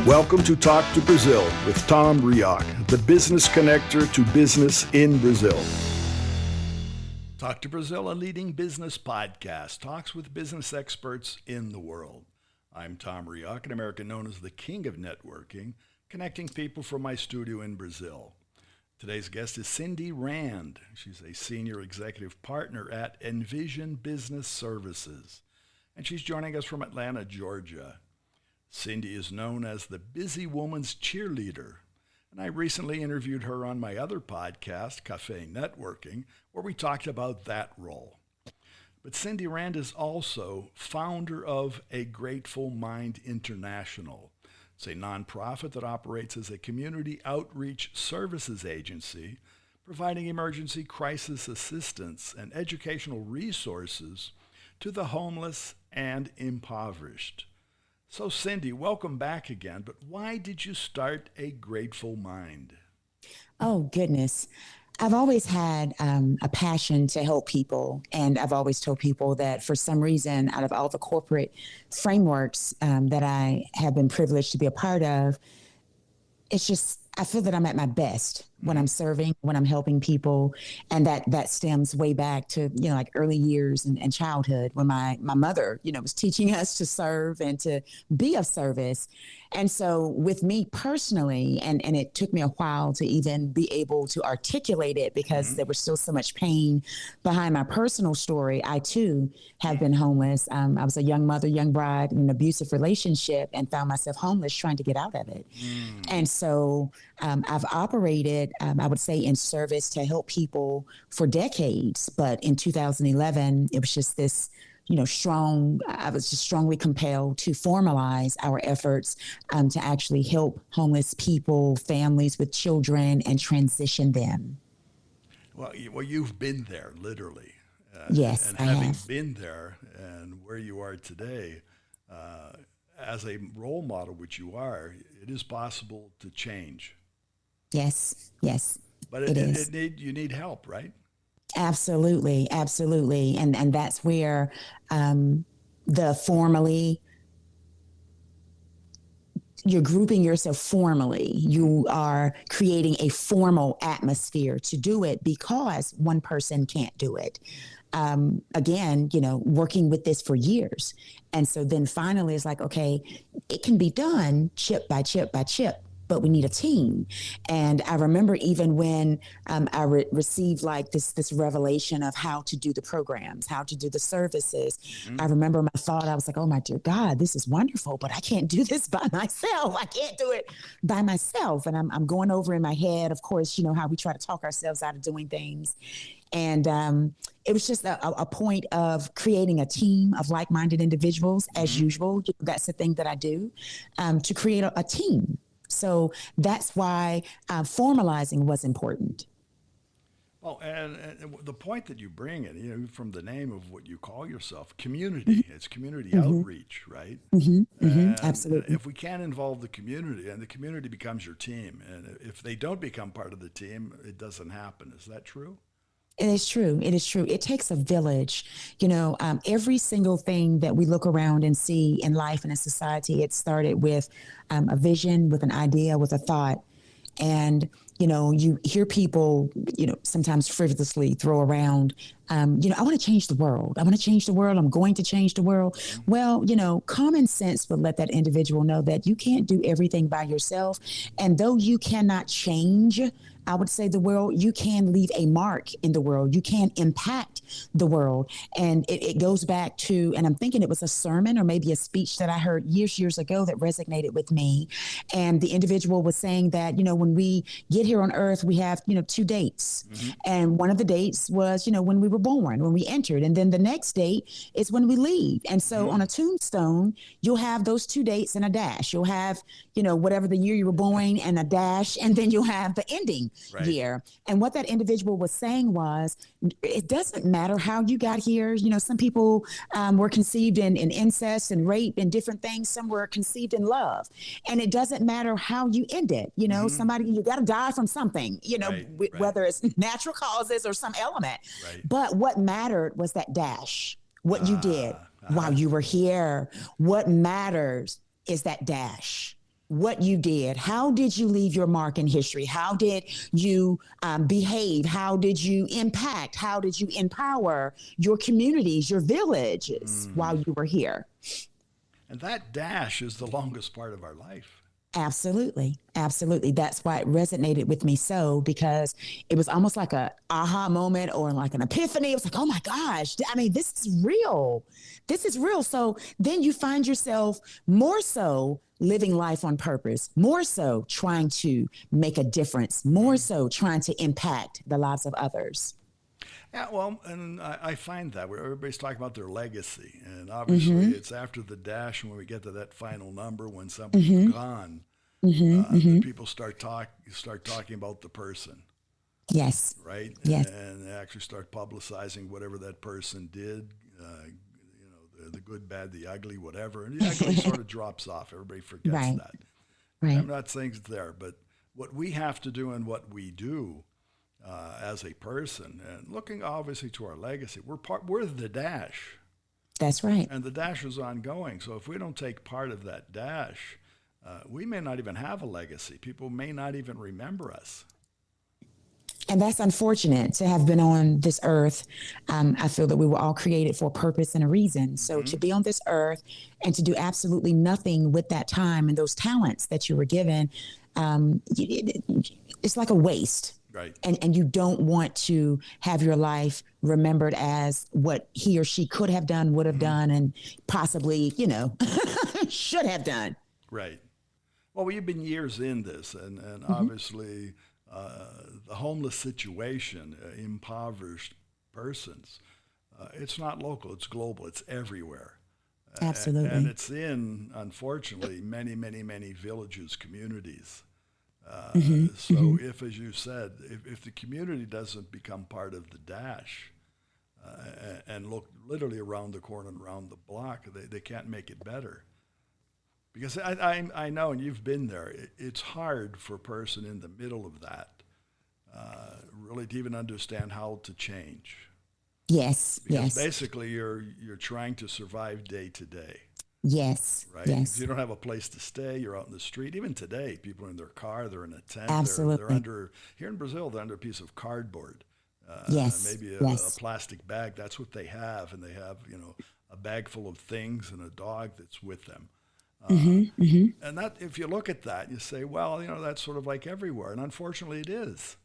Welcome to Talk to Brazil with Tom Reaoch, the business connector to business in Brazil. Talk to Brazil, a leading business podcast, talks with business experts in the world. I'm Tom Reaoch, an American known as the King of Networking, connecting people from my studio in Brazil. Today's guest is Cindy Rand. She's a senior executive partner at Envision Business Services, and she's joining us from Atlanta, Georgia. Cindy is known as the busy woman's cheerleader, and I recently interviewed her on my other podcast, Café Networking, where we talked about that role. But Cindy Rand is also founder of A Grateful Mind International. It's a nonprofit that operates as a community outreach services agency, providing emergency crisis assistance and educational resources to the homeless and impoverished. So Cindy, welcome back again, but why did you start A Grateful Mind? Oh, goodness. I've always had a passion to help people, and I've always told people that for some reason, out of all the corporate frameworks that I have been privileged to be a part of, it's just, I feel that I'm at my best when I'm serving, when I'm helping people. And that stems way back to, like early years and childhood when my mother, was teaching us to serve and to be of service. And so with me personally, and it took me a while to even be able to articulate it because there was still so much pain behind my personal story. I too have been homeless. I was a young mother, young bride in an abusive relationship and found myself homeless trying to get out of it. And so I've operated, I would say, in service to help people for decades. But in 2011, it was just this, I was just strongly compelled to formalize our efforts to actually help homeless people, families with children, and transition them. Well, you've been there, literally. Yes, and I having have. been there and where you are today, as a role model, which you are, it is possible to change. Yes, But it is. you need help, right? Absolutely. And that's where you're grouping yourself formally. You are creating a formal atmosphere to do it because one person can't do it. Again, working with this for years. And so then finally it's like, okay, it can be done chip by chip by chip, but we need a team. And I remember even when I received like this revelation of how to do the programs, how to do the services. I remember my thought, I was like, oh my dear God, this is wonderful, but I can't do this by myself. I can't do it by myself. And I'm going over in my head, of course, how we try to talk ourselves out of doing things. And it was just a point of creating a team of like-minded individuals, as usual. That's the thing that I do, to create a team. So that's why formalizing was important. Oh, and the point that you bring in, from the name of what you call yourself, community, it's community outreach, right? Absolutely. If we can't involve the community, and the community becomes your team, and if they don't become part of the team, it doesn't happen. Is that true? It is true. It takes a village. Every single thing that we look around and see in life and in society, it started with a vision, with an idea, with a thought. And, you hear people, sometimes frivolously throw around, I want to change the world. I want to change the world. I'm going to change the world. Well, common sense would let that individual know that you can't do everything by yourself. And though you cannot change, I would say, the world, you can leave a mark in the world. You can impact the world. And it goes back to, and I'm thinking it was a sermon or maybe a speech that I heard years ago that resonated with me. And the individual was saying that, when we get here on earth, we have, 2 dates. And one of the dates was, when we were born, when we entered. And then the next date is when we leave. And so on a tombstone, you'll have those 2 dates and a dash. You'll have, whatever the year you were born and a dash, and then you'll have the ending year. And what that individual was saying was, it doesn't matter how you got here. Some people were conceived in incest and rape and different things. Some were conceived in love. And it doesn't matter how you end it. Somebody, you got to die from something, whether it's natural causes or some element. But what mattered was that dash, what you did while you were here. What matters is that dash. what you did. How did you leave your mark in history? How did you behave? How did you impact? How did you empower your communities, your villages while you were here? And that dash is the longest part of our life. Absolutely. Absolutely. That's why it resonated with me so, because it was almost like a aha moment or like an epiphany. It was like, oh my gosh, I mean, this is real. This is real. So then you find yourself more so living life on purpose, more so trying to make a difference, more so trying to impact the lives of others. Yeah, well, and I find that where everybody's talking about their legacy, and obviously it's after the dash, and when we get to that final number, when somebody's gone, that people start talking about the person, Yes. right? Yes. And they actually start publicizing whatever that person did, the good, bad, the ugly, whatever, and the ugly sort of drops off. Everybody forgets Right. that. Right. I'm not saying it's there, but what we have to do and what we do as a person, and looking obviously to our legacy, we're the dash, That's right. and the dash is ongoing. So if we don't take part of that dash, we may not even have a legacy. People may not even remember us. And that's unfortunate to have been on this earth. I feel that we were all created for a purpose and a reason. So to be on this earth and to do absolutely nothing with that time and those talents that you were given, it's like a waste. Right. And you don't want to have your life remembered as what he or she could have done, would have done, and possibly, should have done. Right. Well, we've been years in this, and obviously the homeless situation, impoverished persons, it's not local, it's global, it's everywhere. Absolutely. And it's in, unfortunately, many, many, many villages, communities. So if, as you said, if the community doesn't become part of the dash and look literally around the corner and around the block, they can't make it better. Because I know, and you've been there, it's hard for a person in the middle of that really to even understand how to change. Yes, Because yes. basically you're trying to survive day to day. Yes, Right? yes. If you don't have a place to stay, you're out in the street. Even today, people are in their car, they're in a tent. Absolutely. They're under, here in Brazil, they're under a piece of cardboard. Yes, Maybe a yes. plastic bag. That's what they have. And they have, a bag full of things and a dog that's with them. And that, if you look at that, you say, well, that's sort of like everywhere. And unfortunately, it is.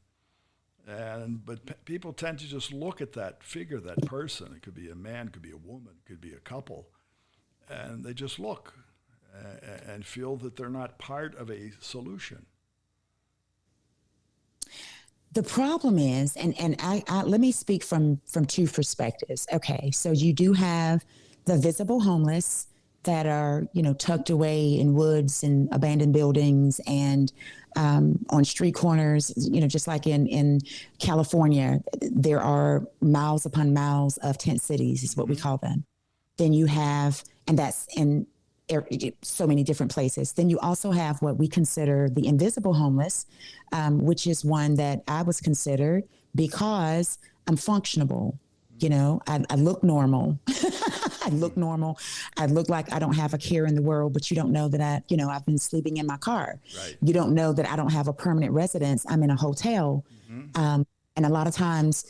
But people tend to just look at that figure, that person. It could be a man, could be a woman, could be a couple. And they just look and feel that they're not part of a solution. The problem is, and I let me speak from two perspectives. Okay, so you do have the visible homeless that are, tucked away in woods and abandoned buildings and on street corners, just like in California, there are miles upon miles of tent cities is what we call them. Then you have, and that's in so many different places. Then you also have what we consider the invisible homeless, which is one that I was considered because I'm functionable. I look normal. I look normal. I look like I don't have a care in the world, but you don't know that I've been sleeping in my car. Right. You don't know that I don't have a permanent residence. I'm in a hotel. And a lot of times,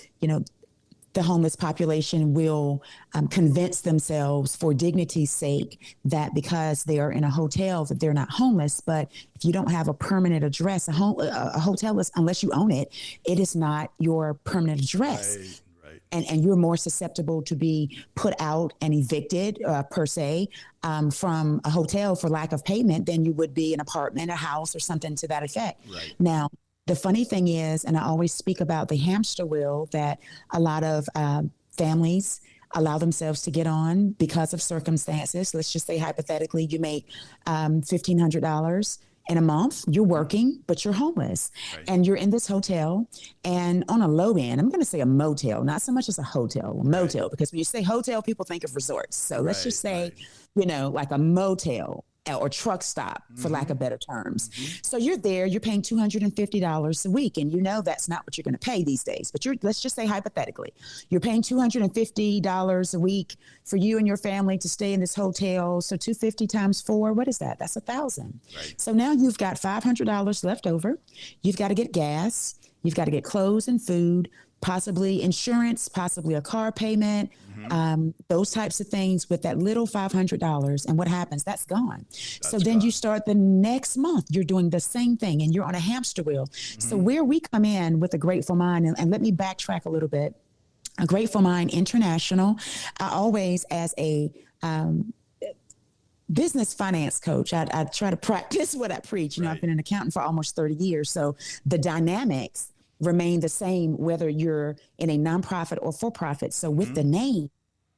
the homeless population will convince themselves for dignity's sake that because they are in a hotel that they're not homeless. But if you don't have a permanent address, a hotel is, unless you own it, it is not your permanent address. Right. And you're more susceptible to be put out and evicted per se from a hotel for lack of payment than you would be an apartment, a house, or something to that effect. Right. Now, the funny thing is, and I always speak about the hamster wheel that a lot of families allow themselves to get on because of circumstances. Let's just say hypothetically, you make $1,500 in a month, you're working, but you're homeless. Right. And you're in this hotel, and on a low end, I'm going to say a motel, not so much as a hotel, a motel, because when you say hotel, people think of resorts. So let's just say, like a motel. or truck stop, for lack of better terms. So you're there, you're paying $250 a week, and you know that's not what you're going to pay these days. But let's just say hypothetically, you're paying $250 a week for you and your family to stay in this hotel. So 250 times 4, what is that? That's $1,000. Right. So now you've got $500 left over. You've got to get gas. You've got to get clothes and food, possibly insurance, possibly a car payment, those types of things with that little $500. And what happens? That's gone. So then you start the next month, you're doing the same thing and you're on a hamster wheel. So where we come in with a Grateful Mind, and let me backtrack a little bit, a Grateful Mind International, I always, as a business finance coach, I try to practice what I preach. You know, I've been an accountant for almost 30 years. So the dynamics remain the same, whether you're in a nonprofit or for-profit. So with the name,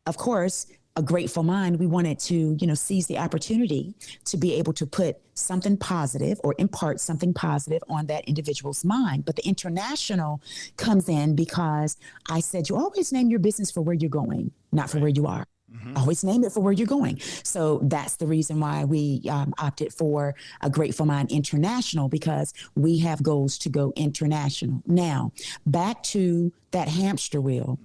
of course, a Grateful Mind, we wanted to, seize the opportunity to be able to put something positive or impart something positive on that individual's mind. But the international comes in because I said, you always name your business for where you're going, not for where you are. Always name it for where you're going. So that's the reason why we opted for a Grateful Mind International, because we have goals to go international. Now, back to that hamster wheel.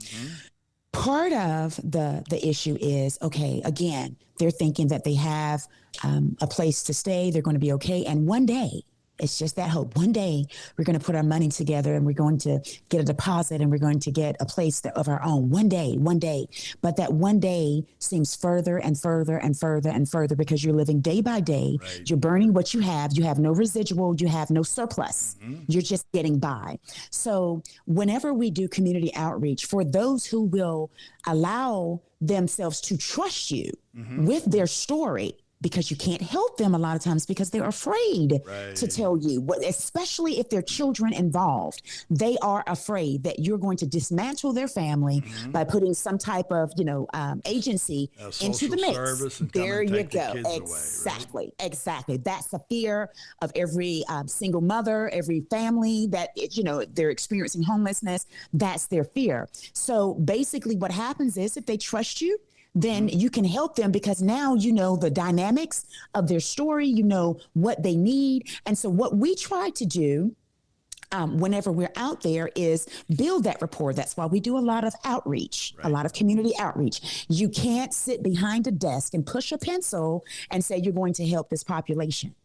Part of the issue is, okay, again, they're thinking that they have a place to stay. They're going to be okay. And one day, it's just that hope. One day we're going to put our money together and we're going to get a deposit and we're going to get a place of our own. One day. But that one day seems further and further and further and further because you're living day by day. Right. You're burning what you have. You have no residual. You have no surplus. You're just getting by. So whenever we do community outreach, for those who will allow themselves to trust you with their story, because you can't help them a lot of times because they're afraid to tell you, especially if there are children involved. They are afraid that you're going to dismantle their family by putting some type of, agency into the mix. There you go. Exactly. Exactly. That's the fear of every single mother, every family that, they're experiencing homelessness. That's their fear. So basically what happens is if they trust you, then you can help them because now you know the dynamics of their story, you know what they need. And so what we try to do whenever we're out there is build that rapport. That's why we do a lot of outreach, a lot of community outreach. You can't sit behind a desk and push a pencil and say you're going to help this population.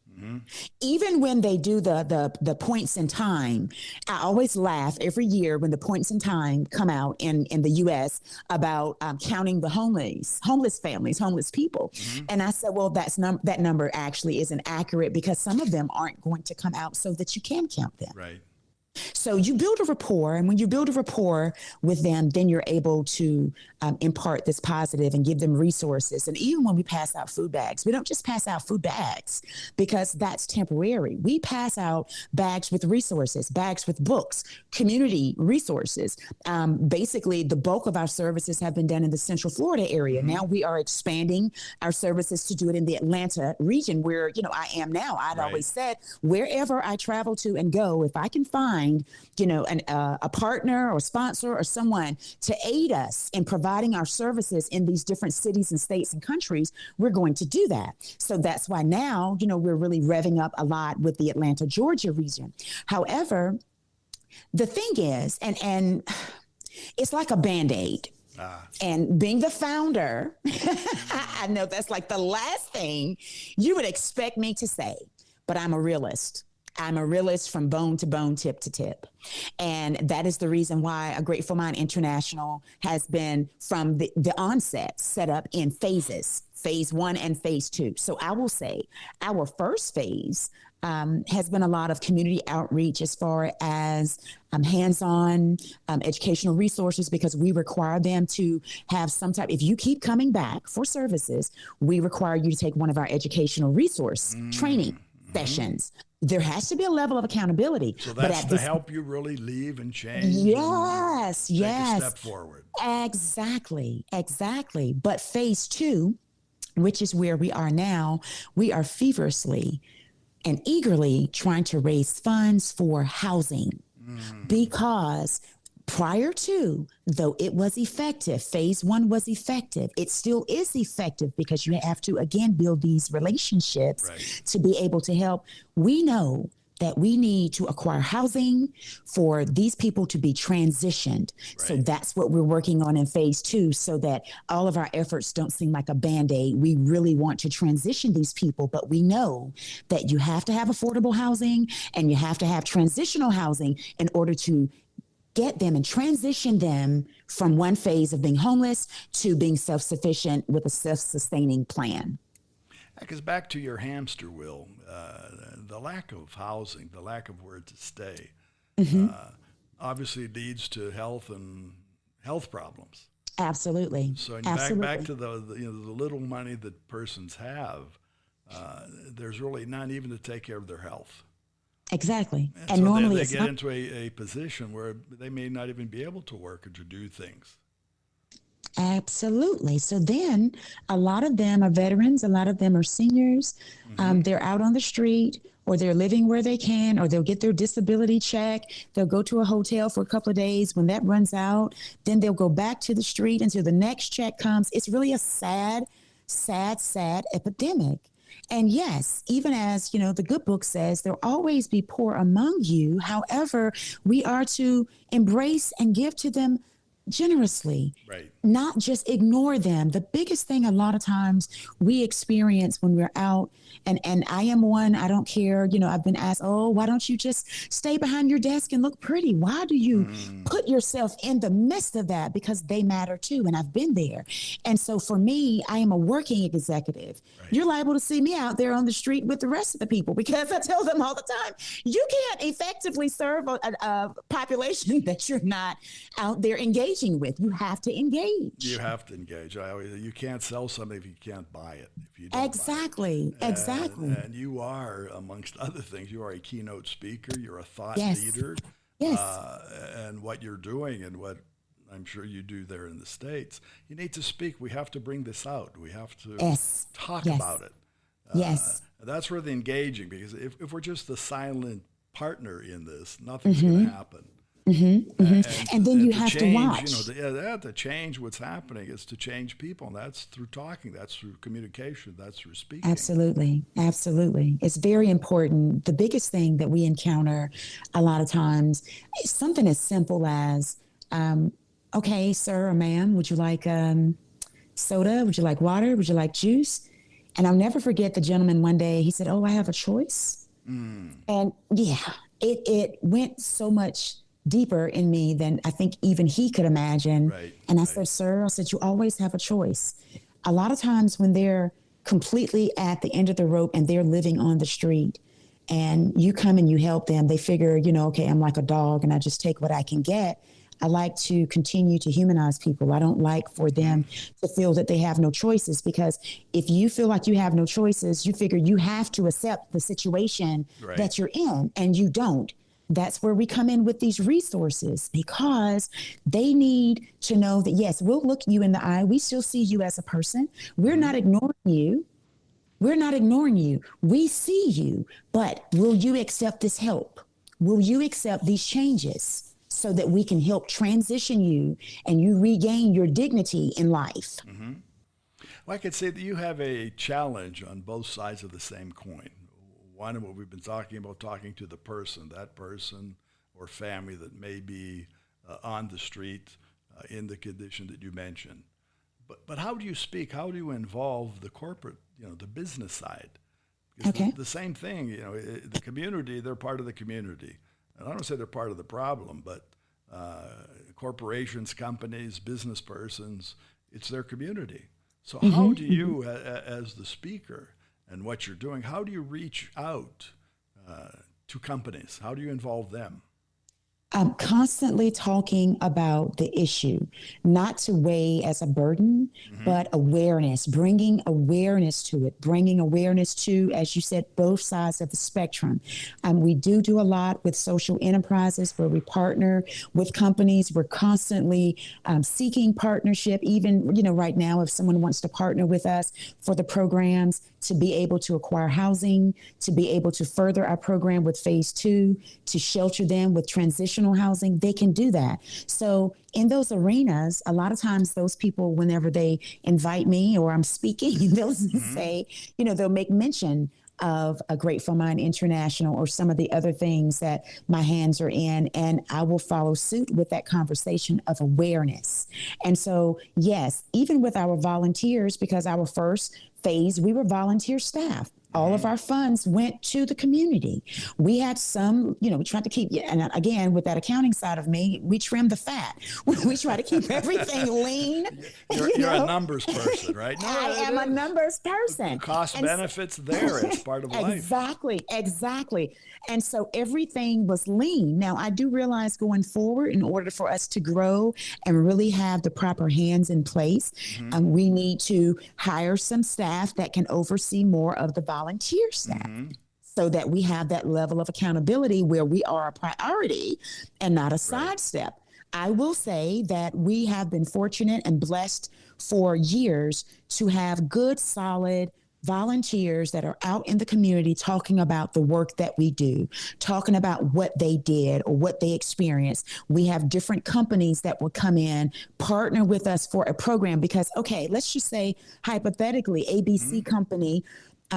Even when they do the points in time, I always laugh every year when the points in time come out in the U.S. about counting the homeless families, homeless people. And I said, well, that number actually isn't accurate because some of them aren't going to come out so that you can count them. Right. So you build a rapport, and when you build a rapport with them, then you're able to impart this positive and give them resources. And even when we pass out food bags, we don't just pass out food bags because that's temporary. We pass out bags with resources, bags with books, community resources. Basically, the bulk of our services have been done in the Central Florida area. Now we are expanding our services to do it in the Atlanta region where, I am now. I'd always said, wherever I travel to and go, if I can find a partner or sponsor or someone to aid us in providing our services in these different cities and states and countries, we're going to do that. So that's why now, we're really revving up a lot with the Atlanta, Georgia region. However, the thing is, and it's like a Band-Aid. And being the founder, I know that's like the last thing you would expect me to say, but I'm a realist. I'm a realist from bone to bone, tip to tip. And that is the reason why a Grateful Mind International has been from the onset set up in phases, phase 1 and phase 2. So I will say our first phase has been a lot of community outreach as far as hands-on educational resources, because we require them to have some type. If you keep coming back for services, we require you to take one of our educational resource training sessions. There has to be a level of accountability. So that's to help you really leave and change. Yes, and take a step forward. Exactly. But phase 2, which is where we are now, we are feverishly and eagerly trying to raise funds for housing because Prior to, though it was effective, phase one was effective, it still is effective because you have to, again, build these relationships to be able to help. We know that we need to acquire housing for these people to be transitioned. So that's what we're working on in phase two, so that all of our efforts don't seem like a Band-Aid. We really want to transition these people, but we know that you have to have affordable housing and you have to have transitional housing in order to get them and transition them from one phase of being homeless to being self-sufficient with a self-sustaining plan. Because back to your hamster wheel, the lack of housing, the lack of where to stay, obviously leads to health problems. Absolutely. So Absolutely. back to the little money that persons have, there's really none even to take care of their health. Exactly. And so normally they get into a position where they may not even be able to work or to do things. Absolutely. So then a lot of them are veterans. A lot of them are seniors. They're out on the street, or they're living where they can, or they'll get their disability check. They'll go to a hotel for a couple of days. When that runs out, then they'll go back to the street until the next check comes. It's really a sad epidemic. And yes, even as, the good book says, there'll always be poor among you. However, we are to embrace and give to them generously, not just ignore them. The biggest thing a lot of times we experience when we're out, and I am one, I don't care, I've been asked, oh, why don't you just stay behind your desk and look pretty? Why do you put yourself in the midst of that? Because they matter too, and I've been there. And so for me, I am a working executive. You're liable to see me out there on the street with the rest of the people, because I tell them all the time, you can't effectively serve a population that you're not out there engaging with. You have to engage. You have to engage. You can't sell something if you can't buy it. If you don't Exactly. buy it. Exactly. And you are, amongst other things, you are a keynote speaker. You're a thought leader. Yes. And what you're doing and what I'm sure you do there in the States, you need to speak. We have to bring this out. We have to talk about it. That's where the engaging, because if we're just the silent partner in this, nothing's going to happen. And then you have to watch. To change what's happening is to change people, and that's through talking, that's through communication, that's through speaking. Absolutely. It's very important. The biggest thing that we encounter a lot of times is something as simple as, okay, sir or ma'am, would you like soda? Would you like water? Would you like juice? And I'll never forget the gentleman one day, he said, oh, I have a choice. And it went so much deeper in me than I think even he could imagine. And I said, sir, you always have a choice. A lot of times when they're completely at the end of the rope and they're living on the street and you come and you help them, they figure, okay, I'm like a dog and I just take what I can get. I like to continue to humanize people. I don't like for them to feel that they have no choices, because if you feel like you have no choices, you figure you have to accept the situation that you're in, and you don't. That's where we come in with these resources, because they need to know that, yes, we'll look you in the eye. We still see you as a person. We're not ignoring you. We see you, but will you accept this help? Will you accept these changes so that we can help transition you and you regain your dignity in life? Well, I could say that you have a challenge on both sides of the same coin. One of what we've been talking about, talking to the person, that person or family that may be on the street in the condition that you mentioned. But how do you speak? How do you involve the corporate, the business side? Because the same thing, the community, they're part of the community. And I don't say they're part of the problem, but corporations, companies, business persons, it's their community. So how do you, as the speaker, and what you're doing, how do you reach out to companies? How do you involve them? I'm constantly talking about the issue, not to weigh as a burden, but awareness, bringing awareness to it, bringing awareness to, as you said, both sides of the spectrum. We do a lot with social enterprises where we partner with companies. We're constantly seeking partnership. Even, right now, if someone wants to partner with us for the programs, to be able to acquire housing, to be able to further our program with phase 2, to shelter them with transitional housing, they can do that. So in those arenas, a lot of times those people, whenever they invite me or I'm speaking, they'll say, they'll make mention of a Grateful Mind International or some of the other things that my hands are in. And I will follow suit with that conversation of awareness. And so, yes, even with our volunteers, because our first phase, we were volunteer staff. All of our funds went to the community. We had some, we tried to keep, and again, with that accounting side of me, we trimmed the fat. We try to keep everything lean. You're a numbers person, right? No, I am a numbers person. Cost benefits there as part of life. Exactly. And so everything was lean. Now, I do realize going forward, in order for us to grow and really have the proper hands in place, we need to hire some staff that can oversee more of the volunteer staff so that we have that level of accountability where we are a priority and not a sidestep. I will say that we have been fortunate and blessed for years to have good, solid volunteers that are out in the community talking about the work that we do, talking about what they did or what they experienced. We have different companies that will come in, partner with us for a program because, okay, let's just say hypothetically, ABC company,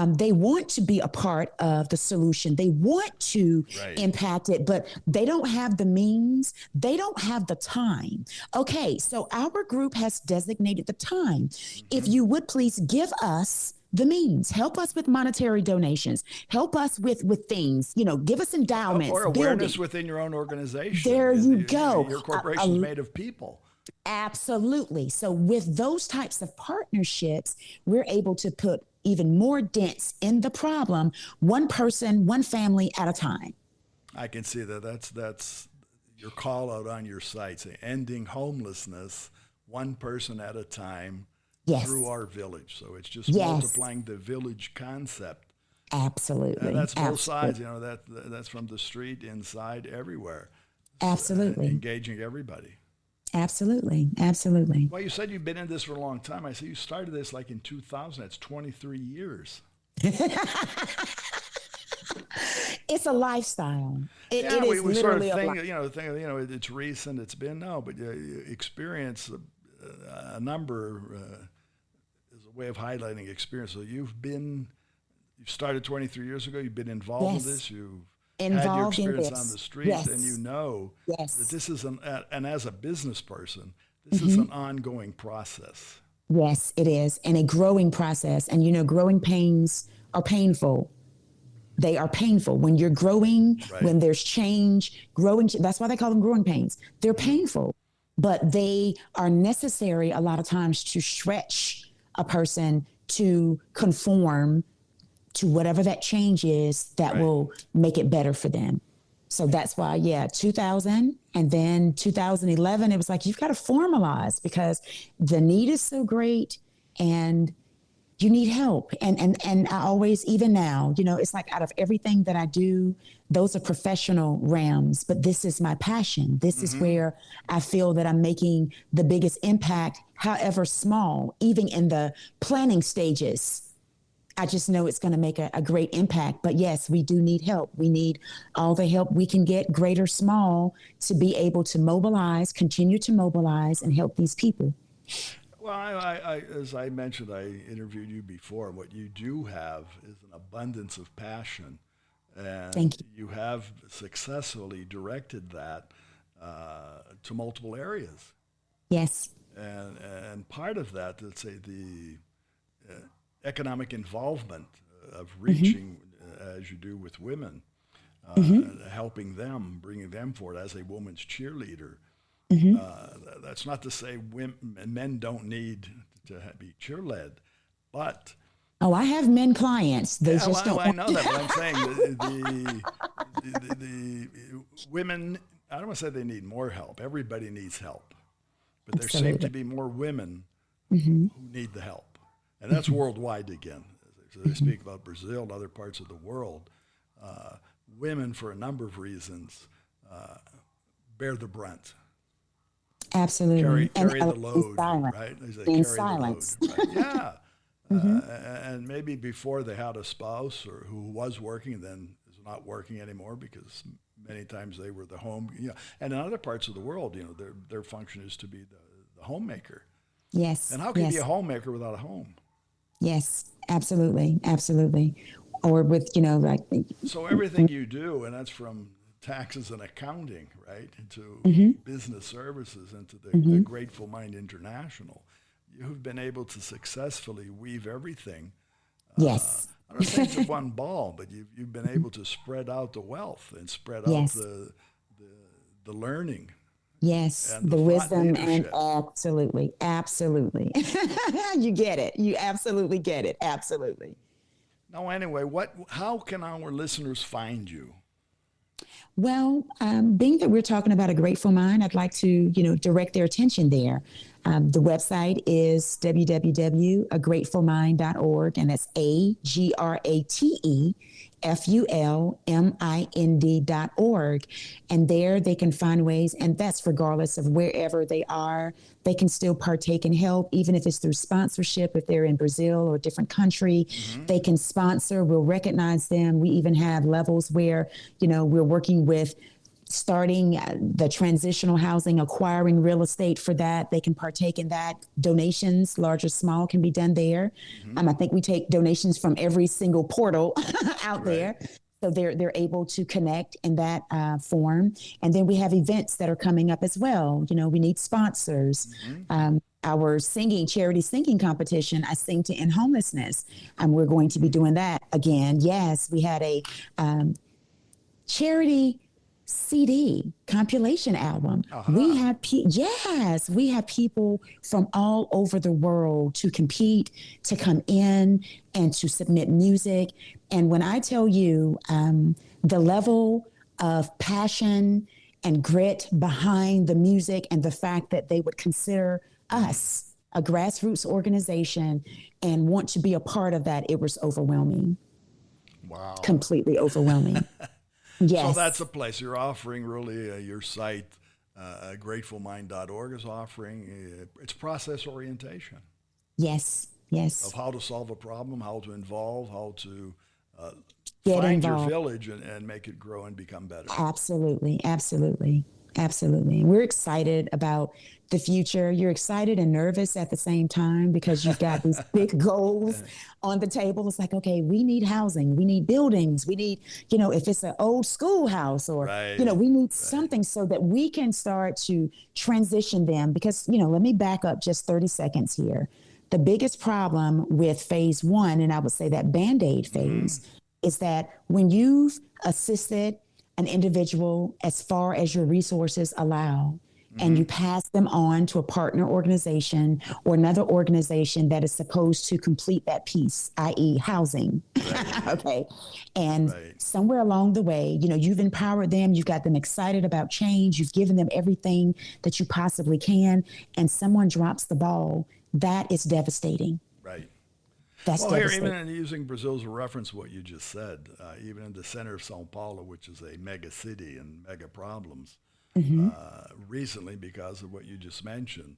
they want to be a part of the solution. They want to impact it, but they don't have the means. They don't have the time. Okay, so our group has designated the time. If you would please give us the means, help us with monetary donations, help us with things, give us endowments. Or awareness within your own organization. There you go. Your corporation is made of people. Absolutely. So with those types of partnerships, we're able to put even more dents in the problem, one person, one family at a time. I can see that. That's your call out on your site, say, ending homelessness, one person at a time through our village. So it's just multiplying the village concept. Absolutely. And that's both sides, that's from the street, inside, everywhere. Absolutely. Engaging everybody. Absolutely. Well, you said you've been in this for a long time. I see you started this like in 2000. That's 23 years. It's a lifestyle. It is we sort of think, it's recent. It's been but you experience a number is a way of highlighting experience. So you started 23 years ago. You've been involved in this. You've had your experience on the streets, and that this is and as a business person, this is an ongoing process. Yes, it is, and a growing process. And growing pains are painful. They are painful when you're growing, when there's change, that's why they call them growing pains. They're painful, but they are necessary a lot of times to stretch a person to conform to whatever that change is that will make it better for them. So that's why, 2000 and then 2011, it was like, you've got to formalize because the need is so great and you need help. And I always, even now, it's like out of everything that I do, those are professional realms, but this is my passion. This is where I feel that I'm making the biggest impact, however small, even in the planning stages. I just know it's going to make a great impact. But yes, we do need help. We need all the help we can get, great or small, to be able to continue to mobilize and help these people. Well, I as I mentioned, I interviewed you before. What you do have is an abundance of passion. And thank you. You have successfully directed that to multiple areas. Yes. And part of that, let's say the economic involvement of reaching, as you do with women, helping them, bringing them forward as a woman's cheerleader. That's not to say men don't need to be cheerled, but I have men clients. They just don't. I know that, but I'm saying the women. I don't want to say they need more help. Everybody needs help, but there seem to be more women who need the help. And that's worldwide again. So they speak about Brazil and other parts of the world. Women, for a number of reasons, bear the brunt. Absolutely. Carry the load, silence. right? In silence. The load, right? Mm-hmm. And maybe before they had a spouse or who was working, then is not working anymore because many times they were the home. And in other parts of the world, their function is to be the homemaker. Yes. And how can you be Yes. a homemaker without a home? Yes. Absolutely. Absolutely. Or with, like, So everything you do, and that's from taxes and accounting, right, into mm-hmm. business services, into the Mm-hmm. Grateful Mind International, you've been able to successfully weave everything. Yes. I'm not saying to one ball, but you've been able to spread out the wealth and spread out Yes. the learning Yes, and the the thought wisdom and leadership. absolutely, absolutely. You get it. You absolutely get it. Absolutely. Now, anyway, how can our listeners find you? Well, being that we're talking about a grateful mind, I'd like to, direct their attention there. The website is www.agratefulmind.org, and that's agratefulmind.org. And there they can find ways, and that's regardless of wherever they are, they can still partake in help, even if it's through sponsorship. If they're in Brazil or a different country, Mm-hmm. they can sponsor. We'll recognize them. We even have levels where, we're working with starting the transitional housing, acquiring real estate for that. They can partake in that. Donations, large or small, can be done there. Mm-hmm. I think we take donations from every single portal out Right. there. So they're able to connect in that form. And then we have events that are coming up as well. We need sponsors. Mm-hmm. Our charity singing competition, I Sing to End Homelessness. We're going to be doing that again. Yes, we had a charity CD compilation album. Uh-huh. We have people from all over the world to compete, to come in and to submit music. And when I tell you the level of passion and grit behind the music and the fact that they would consider us a grassroots organization and want to be a part of that, it was overwhelming. Wow. Completely overwhelming. Yes. So that's a place you're offering really your site, gratefulmind.org is offering it's process orientation. Yes. Yes. Of how to solve a problem, how to involve, how to Get find involved. your village and make it grow and become better. Absolutely. Absolutely. Absolutely. We're excited about the future. You're excited and nervous at the same time because you've got these big goals on the table. It's like, okay, we need housing. We need buildings. We need, if it's an old schoolhouse or, Right. we need something so that we can start to transition them. Because, let me back up just 30 seconds here. The biggest problem with phase one, and I would say that Band-Aid phase, is that when you've assisted an individual as far as your resources allow, and you pass them on to a partner organization or another organization that is supposed to complete that piece, i.e. housing. Right. Okay. And somewhere along the way, you've empowered them, you've got them excited about change, you've given them everything that you possibly can, and someone drops the ball. That is devastating. Right. That's well, here, devastating. even using Brazil as a reference, what you just said, even in the center of Sao Paulo, which is a mega city and mega problems, recently, because of what you just mentioned,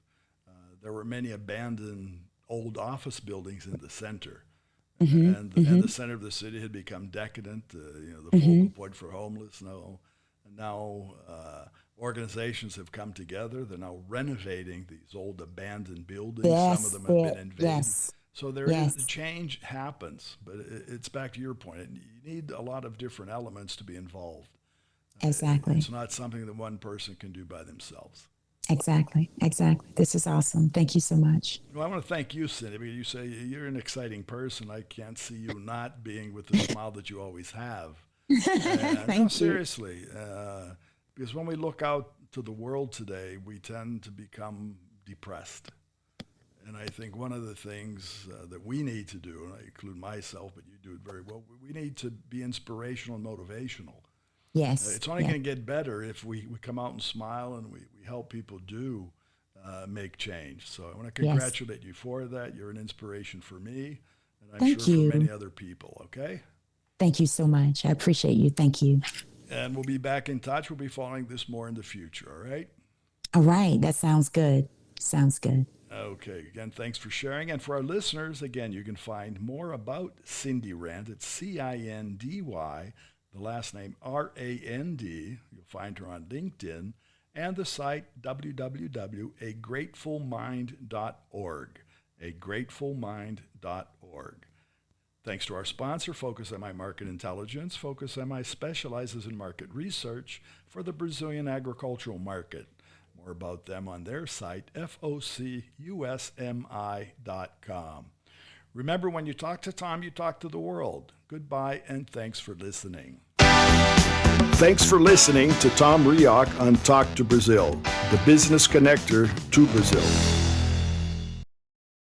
there were many abandoned old office buildings in the center. And the center of the city had become decadent, the focal point for homeless. Now organizations have come together. They're now renovating these old abandoned buildings. Yes, Some of them have been invaded. yes. So there is change happens, but it's back to your point. You need a lot of different elements to be involved. Exactly. It's not something that one person can do by themselves. Exactly. This is awesome. Thank you so much. Well, I want to thank you, Cindy, because you say you're an exciting person. I can't see you not being with the smile that you always have. Thank you. Seriously, because when we look out to the world today, we tend to become depressed. And I think one of the things that we need to do, and I include myself, but you do it very well, we need to be inspirational and motivational. Yes. It's only going to get better if we come out and smile and we help people do make change. So I want to congratulate you for that. You're an inspiration for me, and I'm Thank sure you. for many other people, okay? Thank you so much. I appreciate you. Thank you. And we'll be back in touch. We'll be following this more in the future, all right? All right. That sounds good. Sounds good. Okay, again, thanks for sharing. And for our listeners, again, you can find more about Cindy Rand. It's Cindy, the last name Rand. You'll find her on LinkedIn and the site www.agratefulmind.org. agratefulmind.org. Thanks to our sponsor, Focus MI Market Intelligence. Focus MI specializes in market research for the Brazilian agricultural market. More about them on their site, focusmi.com. Remember, when you talk to Tom, you talk to the world. Goodbye, and thanks for listening. Thanks for listening to Tom Reaoch on Talk to Brazil, the business connector to Brazil.